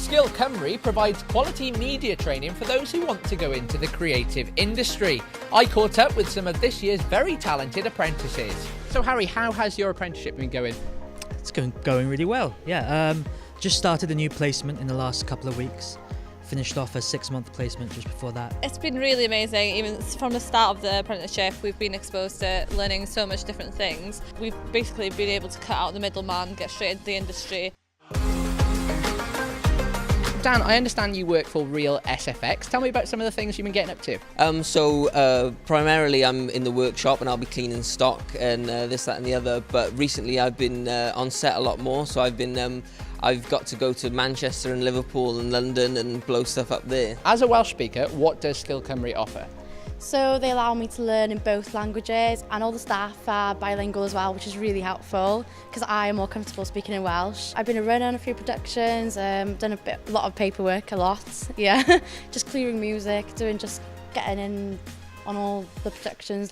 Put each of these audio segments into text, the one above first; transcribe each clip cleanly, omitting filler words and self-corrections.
Skill Cymru provides quality media training for those who want to go into the creative industry. I caught up with some of this year's very talented apprentices. So Harry, how has your apprenticeship been going? It's going really well, yeah. Just started a new placement in the last couple of weeks. Finished off a 6-month placement just before that. It's been really amazing. Even from the start of the apprenticeship, we've been exposed to learning so much different things. We've basically been able to cut out the middleman, get straight into the industry. Dan, I understand you work for Real SFX. Tell me about some of the things you've been getting up to. Primarily I'm in the workshop and I'll be cleaning stock and this, that and the other, but recently I've been on set a lot more, so I've got to go to Manchester and Liverpool and London and blow stuff up there. As a Welsh speaker, what does Skill Cymru offer? So they allow me to learn in both languages, and all the staff are bilingual as well, which is really helpful because I am more comfortable speaking in Welsh. I've been a runner on a few productions, done a lot of paperwork, yeah, just clearing music, getting in on all the productions,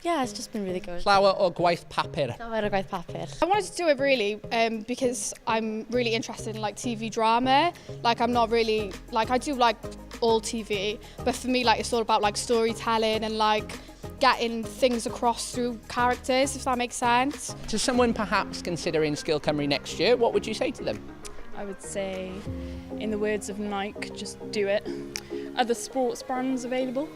it's just been really good. Flower or gwaith papur? Llawer o gwaith papur. I wanted to do it really because I'm really interested in TV drama. I'm not really, I do all TV, but for me it's all about storytelling and getting things across through characters, if that makes sense. To someone perhaps considering Skill Cymru next year, what would you say to them? I would say, in the words of Nike, just do it. Other sports brands available?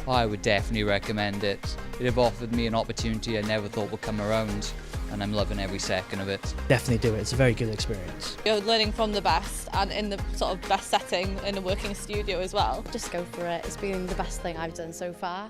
I would definitely recommend it. It have offered me an opportunity I never thought would come around, and I'm loving every second of it. Definitely do it, it's a very good experience. You're learning from the best and in the sort of best setting in a working studio as well. Just go for it. It's been the best thing I've done so far.